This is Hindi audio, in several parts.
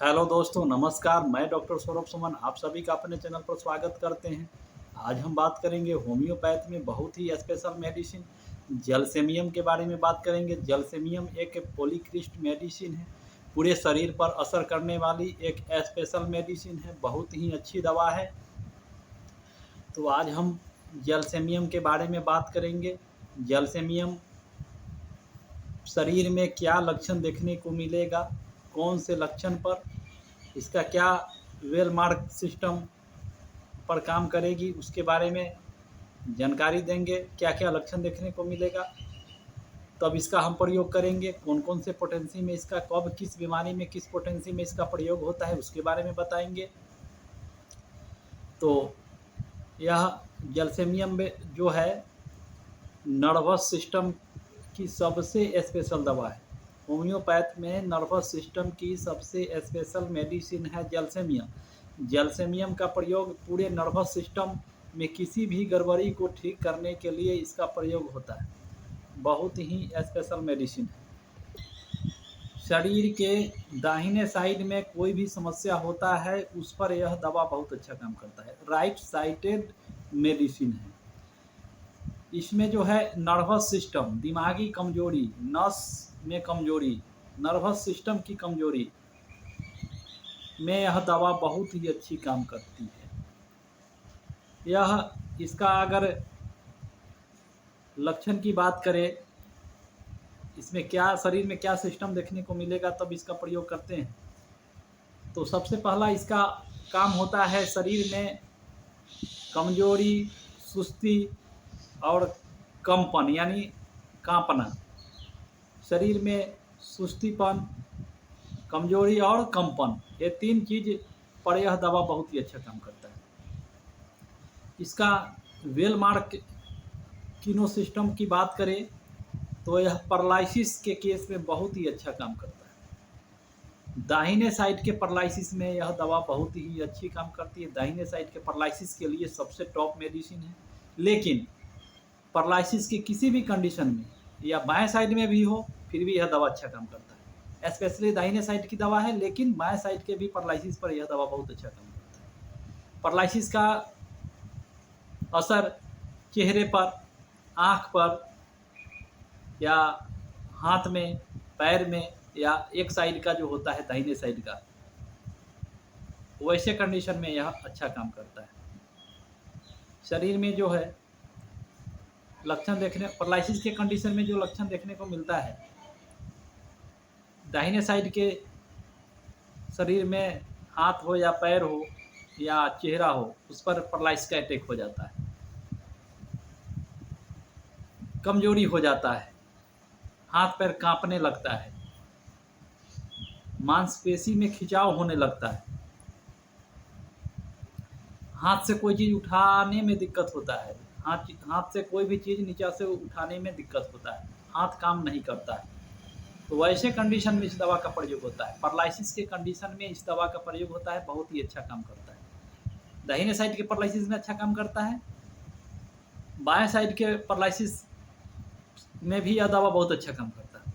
हेलो दोस्तों, नमस्कार। मैं डॉक्टर सौरभ सुमन आप सभी का अपने चैनल पर स्वागत करते हैं। आज हम बात करेंगे होम्योपैथ में बहुत ही स्पेशल मेडिसिन जलसेमियम के बारे में बात करेंगे। जलसेमियम एक पॉलीक्रिस्ट मेडिसिन है, पूरे शरीर पर असर करने वाली एक स्पेशल मेडिसिन है, बहुत ही अच्छी दवा है। तो आज हम जलसेमियम के बारे में बात करेंगे। जलसेमियम शरीर में क्या लक्षण देखने को मिलेगा, कौन से लक्षण पर इसका क्या वेल मार्क सिस्टम पर काम करेगी, उसके बारे में जानकारी देंगे। क्या क्या लक्षण देखने को मिलेगा, तब इसका हम प्रयोग करेंगे। कौन कौन से पोटेंसी में इसका, कब किस बीमारी में किस पोटेंसी में इसका प्रयोग होता है, उसके बारे में बताएंगे। तो यह जलसेमियम में जो है नर्वस सिस्टम की सबसे स्पेशल दवा है। होम्योपैथ में नर्वस सिस्टम की सबसे स्पेशल मेडिसिन है जलसेमियम। जलसेमियम का प्रयोग पूरे नर्वस सिस्टम में किसी भी गड़बड़ी को ठीक करने के लिए इसका प्रयोग होता है। बहुत ही स्पेशल मेडिसिन है। शरीर के दाहिने साइड में कोई भी समस्या होता है उस पर यह दवा बहुत अच्छा काम करता है। राइट साइडेड मेडिसिन है। इसमें जो है नर्वस सिस्टम, दिमागी कमजोरी, नस में कमजोरी, नर्वस सिस्टम की कमजोरी में यह दवा बहुत ही अच्छी काम करती है। यह इसका अगर लक्षण की बात करें, इसमें क्या शरीर में क्या सिस्टम देखने को मिलेगा तब इसका प्रयोग करते हैं। तो सबसे पहला इसका काम होता है शरीर में कमजोरी, सुस्ती और कंपन यानी कांपना। शरीर में सुस्तीपन, कमजोरी और कंपन, ये तीन चीज़ पर यह दवा बहुत ही अच्छा काम करता है। इसका वेल मार्क किनो सिस्टम की बात करें तो यह पैरालिसिस के केस में बहुत ही अच्छा काम करता है। दाहिने साइड के पैरालिसिस में यह दवा बहुत ही अच्छी काम करती है। दाहिने साइड के पैरालिसिस के लिए सबसे टॉप मेडिसिन है। लेकिन पैरालिसिस की किसी भी कंडीशन में या बाएं साइड में भी हो फिर भी यह दवा अच्छा काम करता है। स्पेशली दाहिने साइड की दवा है, लेकिन बाएं साइड के भी पैरालिसिस पर यह दवा बहुत अच्छा काम करता है। पैरालिसिस का असर चेहरे पर, आँख पर या हाथ में, पैर में या एक साइड का जो होता है दाहिने साइड का, वैसे कंडीशन में यह अच्छा काम करता है। शरीर में जो है लक्षण देखने, पैरालिसिस के कंडीशन में जो लक्षण देखने को मिलता है, दाहिने साइड के शरीर में हाथ हो या पैर हो या चेहरा हो, उस पर पैरालिसिस का अटैक हो जाता है, कमजोरी हो जाता है, हाथ पैर कांपने लगता है, मांसपेशी में खिंचाव होने लगता है, हाथ से कोई चीज़ उठाने में दिक्कत होता है, हाथ से कोई भी चीज़ नीचे से उठाने में दिक्कत होता है, हाथ काम नहीं करता है। तो वैसे कंडीशन में इस दवा का प्रयोग होता है। पैरालिसिस के कंडीशन में इस दवा का प्रयोग होता है, बहुत ही अच्छा काम करता है। दाहिने साइड के पैरालिसिस में अच्छा काम करता है, बाएं साइड के पैरालिसिस में भी यह दवा बहुत अच्छा काम करता है।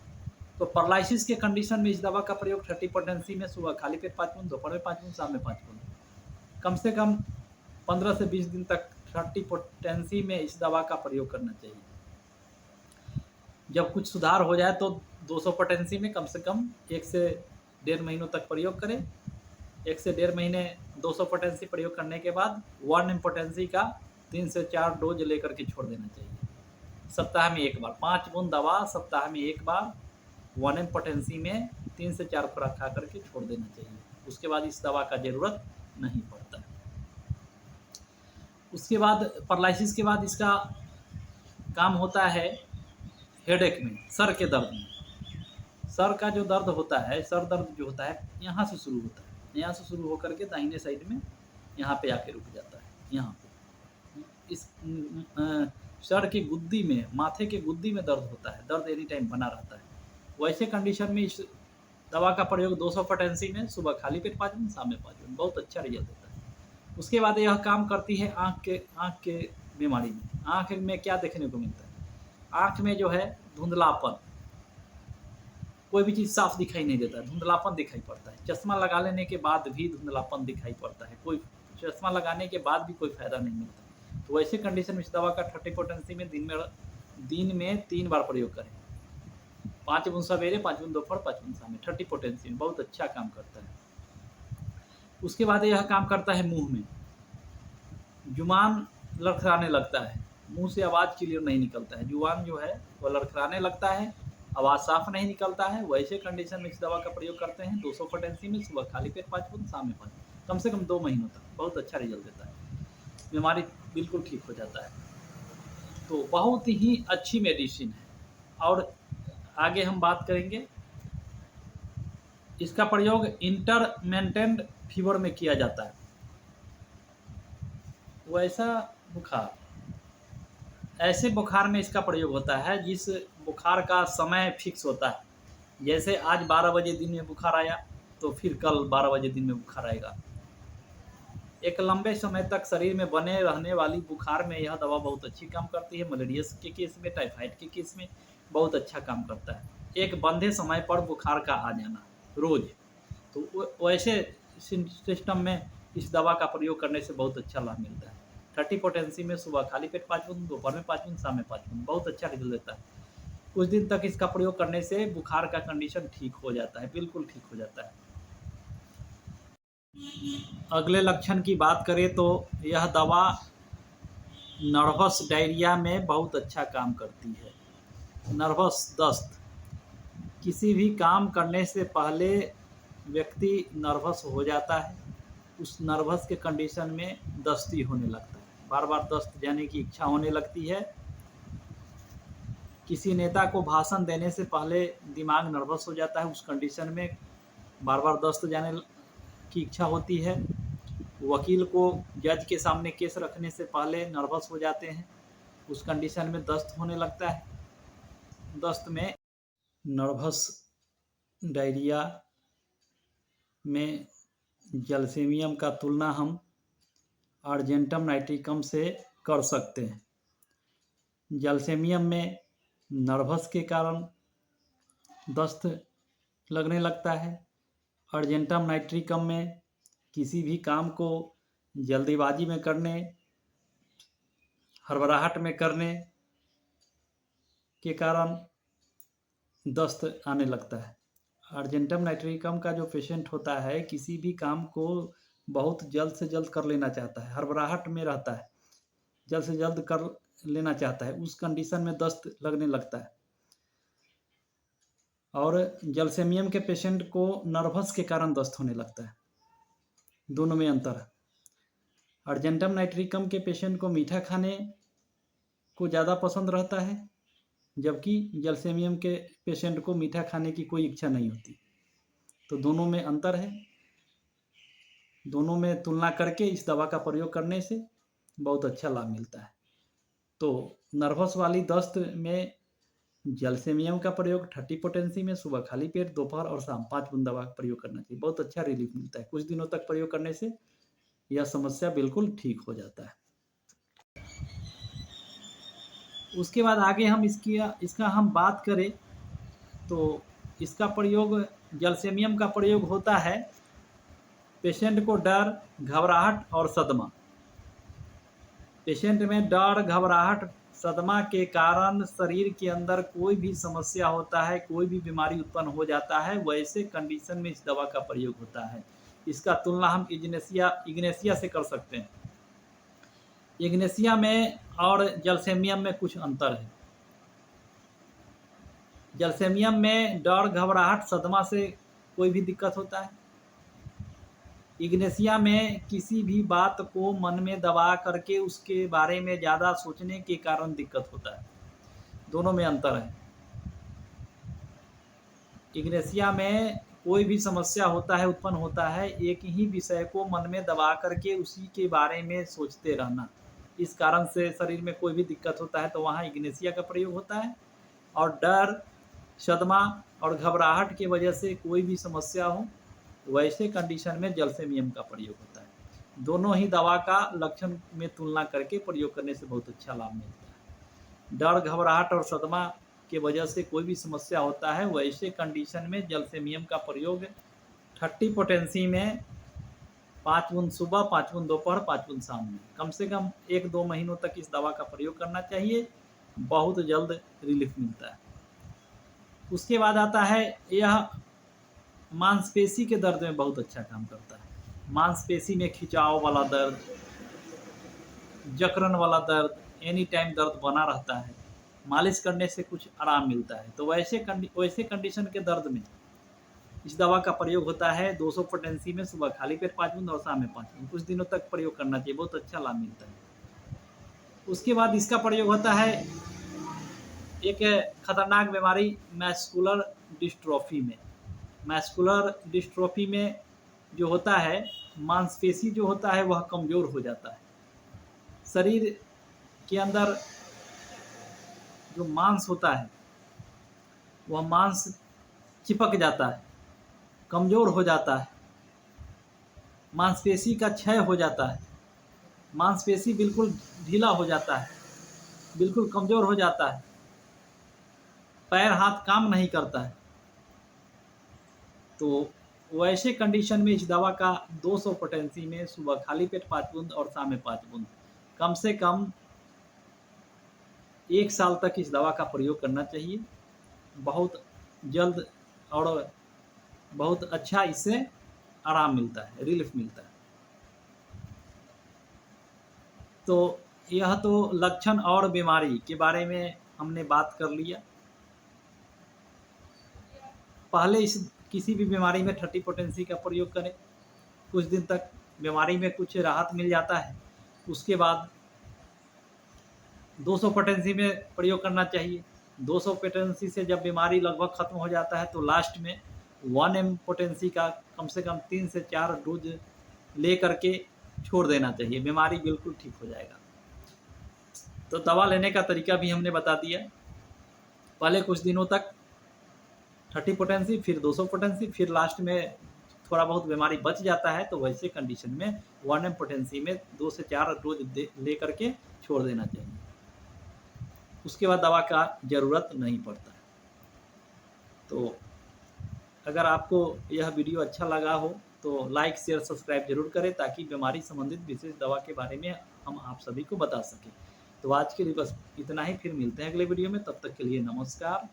तो पैरालिसिस के कंडीशन में इस दवा का प्रयोग 30 पोटेंसी में सुबह खाली पेट 5 बूंद, दोपहर में 5 बूंद, शाम में 5 बूंद, कम से कम 15 से 20 दिन तक 30 पोटेंसी में इस दवा का प्रयोग करना चाहिए। जब कुछ सुधार हो जाए तो 200 पोटेंसी में कम से कम 1 से 1.5 महीनों तक प्रयोग करें। 1 से 1.5 महीने 200 पोटेंसी प्रयोग करने के बाद 1 पोटेंसी का 3 से 4 डोज लेकर के छोड़ देना चाहिए। सप्ताह में एक बार 5 बूंद दवा, सप्ताह में एक बार 1 पोटेंसी में 3 से 4 खुराक खा करके छोड़ देना चाहिए। उसके बाद इस दवा का ज़रूरत नहीं पड़ता। उसके बाद पैरालिसिस के बाद इसका काम होता है हेडेक में, सर के दर्द में। सर का जो दर्द होता है, सर दर्द जो होता है यहाँ से शुरू होता है, यहाँ से शुरू होकर के दाहिने साइड में यहाँ पे आके रुक जाता है। यहाँ पे इस सर की गुद्दी में, माथे के गुद्दी में दर्द होता है, दर्द एनी टाइम बना रहता है। वैसे कंडीशन में इस दवा का प्रयोग 200 पोटेंसी में सुबह खाली पेट 5 बूंद, शाम में 5 बूंद, बहुत अच्छा रिजल्ट होता है। उसके बाद यह काम करती है आँख के बीमारी में। आँख में क्या देखने को मिलता है, आँख में जो है धुंधलापन, कोई भी चीज़ साफ दिखाई नहीं देता, धुंधलापन दिखाई पड़ता है। चश्मा लगा लेने के बाद भी धुंधलापन दिखाई पड़ता है, कोई चश्मा लगाने के बाद भी कोई फ़ायदा नहीं मिलता। तो ऐसे कंडीशन में इस दवा का 30 पोटेंसी में दिन में 3 बार प्रयोग करें, 5 बूंद सवेरे, 5 बूंद दोपहर, 5 बूंद शाम में, 30 पोटेंसी में बहुत अच्छा काम करता है। उसके बाद यह काम करता है मुंह में, जुबान लड़खड़ाने लगता है, मुंह से आवाज़ क्लियर नहीं निकलता है, जुबान जो है वह लड़खड़ाने लगता है, आवाज़ साफ नहीं निकलता है। वैसे कंडीशन में इस दवा का प्रयोग करते हैं 200 पोटेंसी में, सुबह खाली पेट 5 बूंद, शाम में 5, कम से कम 2 महीनों तक बहुत अच्छा रिजल्ट देता है, बीमारी बिल्कुल ठीक हो जाता है। तो बहुत ही अच्छी मेडिसिन है। और आगे हम बात करेंगे, इसका प्रयोग इंटरमिटेंट फीवर में किया जाता है। वैसा बुखार, ऐसे बुखार में इसका प्रयोग होता है जिस बुखार का समय फिक्स होता है। जैसे आज 12 बजे दिन में बुखार आया तो फिर कल 12 बजे दिन में बुखार आएगा। एक लंबे समय तक शरीर में बने रहने वाली बुखार में यह दवा बहुत अच्छी काम करती है। मलेरिया के केस में, टाइफाइड के केस में बहुत अच्छा काम करता है। एक बंधे समय पर बुखार का आ जाना रोज, तो वैसे सिस्टम में इस दवा का प्रयोग करने से बहुत अच्छा लाभ मिलता है। 30 पोटेंसी में सुबह खाली पेट 5 बूंद, दोपहर में 5 बूंद, शाम में 5 बूंद, बहुत अच्छा रिजल्ट देता है। कुछ दिन तक इसका प्रयोग करने से बुखार का कंडीशन ठीक हो जाता है, बिल्कुल ठीक हो जाता है। अगले लक्षण की बात करें तो यह दवा नर्वस डायरिया में बहुत अच्छा काम करती है। नर्वस दस्त, किसी भी काम करने से पहले व्यक्ति नर्वस हो जाता है, उस नर्वस के कंडीशन में दस्ती होने लगता है, बार बार दस्त जाने की इच्छा होने लगती है। किसी नेता को भाषण देने से पहले दिमाग नर्वस हो जाता है, उस कंडीशन में बार बार दस्त जाने की इच्छा होती है। वकील को जज के सामने केस रखने से पहले नर्वस हो जाते हैं, उस कंडीशन में दस्त होने लगता है। दस्त में नर्वस डायरिया में जलसेमियम का तुलना हम अर्जेंटम नाइट्रिकम से कर सकते हैं। जलसेमियम में नर्वस के कारण दस्त लगने लगता है, अर्जेंटम नाइट्रिकम में किसी भी काम को जल्दीबाजी में करने, हड़बड़ाहट में करने के कारण दस्त आने लगता है। अर्जेंटम नाइट्रिकम का जो पेशेंट होता है, किसी भी काम को बहुत जल्द से जल्द कर लेना चाहता है, हड़बड़ाहट में रहता है, जल्द से जल्द कर लेना चाहता है, उस कंडीशन में दस्त लगने लगता है। और जलसेमियम के पेशेंट को नर्वस के कारण दस्त होने लगता है, दोनों में अंतर है। अर्जेंटम नाइट्रिकम के पेशेंट को मीठा खाने को ज़्यादा पसंद रहता है, जबकि जलसेमियम के पेशेंट को मीठा खाने की कोई इच्छा नहीं होती। तो दोनों में अंतर है, दोनों में तुलना करके इस दवा का प्रयोग करने से बहुत अच्छा लाभ मिलता है। तो नर्वस वाली दस्त में जलसेमियम का प्रयोग 30 पोटेंसी में सुबह खाली पेट, दोपहर और शाम 5 बूंद दवा का प्रयोग करना चाहिए, बहुत अच्छा रिलीफ मिलता है। कुछ दिनों तक प्रयोग करने से यह समस्या बिल्कुल ठीक हो जाता है। उसके बाद आगे हम इसका हम बात करें तो इसका प्रयोग, जलसेमियम का प्रयोग होता है पेशेंट को डर, घबराहट और सदमा। पेशेंट में डर, घबराहट, सदमा के कारण शरीर के अंदर कोई भी समस्या होता है, कोई भी बीमारी उत्पन्न हो जाता है, वैसे कंडीशन में इस दवा का प्रयोग होता है। इसका तुलना हम इग्नेशिया से कर सकते हैं। इग्नेशिया में और जलसेमियम में कुछ अंतर है। जलसेमियम में डर, घबराहट, सदमा से कोई भी दिक्कत होता है। इग्नेशिया में किसी भी बात को मन में दबा करके उसके बारे में ज़्यादा सोचने के कारण दिक्कत होता है, दोनों में अंतर है। इग्नेशिया में कोई भी समस्या होता है, उत्पन्न होता है, एक ही विषय को मन में दबा करके उसी के बारे में सोचते रहना, इस कारण से शरीर में कोई भी दिक्कत होता है तो वहाँ इग्नेशिया का प्रयोग होता है। और डर, सदमा और घबराहट की वजह से कोई भी समस्या हो, वैसे कंडीशन में जलसेमियम का प्रयोग होता है। दोनों ही दवा का लक्षण में तुलना करके प्रयोग करने से बहुत अच्छा लाभ मिलता है। डर, घबराहट और सदमा के वजह से कोई भी समस्या होता है, वैसे कंडीशन में जलसेमियम का प्रयोग 30 पोटेंसी में 5 बूंद सुबह, 5 बूंद दोपहर, 5 बूंद शाम में कम से कम 1-2 महीनों तक इस दवा का प्रयोग करना चाहिए। बहुत जल्द रिलीफ मिलता है। उसके बाद आता है, यह मांसपेशी के दर्द में बहुत अच्छा काम करता है। मांसपेशी में खिंचाव वाला दर्द, जकड़न वाला दर्द, एनी टाइम दर्द बना रहता है, मालिश करने से कुछ आराम मिलता है। तो वैसे कंडीशन के दर्द में इस दवा का प्रयोग होता है 200 पोटेंसी में सुबह खाली पेट 5 बूंद और शाम में 5 बूंद। कुछ दिनों तक प्रयोग करना चाहिए, बहुत अच्छा लाभ मिलता है। उसके बाद इसका प्रयोग होता है एक खतरनाक बीमारी मैस्कुलर डिस्ट्रोफी में। मैस्कुलर डिस्ट्रोफी में जो होता है, मांसपेशी जो होता है वह कमज़ोर हो जाता है। शरीर के अंदर जो मांस होता है वह मांस चिपक जाता है, कमज़ोर हो जाता है, मांसपेशी का क्षय हो जाता है, मांसपेशी बिल्कुल ढीला हो जाता है, बिल्कुल कमज़ोर हो जाता है, पैर हाथ काम नहीं करता है। तो वैसे कंडीशन में इस दवा का 200 पोटेंसी में सुबह खाली पेट 5 बूंद और शाम में 5 बूंद कम से कम 1 साल तक इस दवा का प्रयोग करना चाहिए। बहुत जल्द और बहुत अच्छा इससे आराम मिलता है, रिलीफ मिलता है। तो यह तो लक्षण और बीमारी के बारे में हमने बात कर लिया। पहले इस किसी भी बीमारी में 30 पोटेंसी का प्रयोग करें, कुछ दिन तक बीमारी में कुछ राहत मिल जाता है। उसके बाद 200 पोटेंसी में प्रयोग करना चाहिए। 200 पोटेंसी से जब बीमारी लगभग ख़त्म हो जाता है तो लास्ट में 1 m पोटेंसी का कम से कम 3 से 4 डोज ले करके छोड़ देना चाहिए, बीमारी बिल्कुल ठीक हो जाएगा। तो दवा लेने का तरीका भी हमने बता दिया। पहले कुछ दिनों तक 30 पोटेंसी, फिर 200 पोटेंसी, फिर लास्ट में थोड़ा बहुत बीमारी बच जाता है तो वैसे कंडीशन में 1 m पोटेंसी में 2 से 4 डोज ले करके छोड़ देना चाहिए। उसके बाद दवा का ज़रूरत नहीं पड़ता है। तो अगर आपको यह वीडियो अच्छा लगा हो तो लाइक, शेयर, सब्सक्राइब जरूर करें ताकि बीमारी संबंधित विशेष दवा के बारे में हम आप सभी को बता सकें। तो आज के लिए बस इतना ही, फिर मिलते हैं अगले वीडियो में। तब तक के लिए नमस्कार।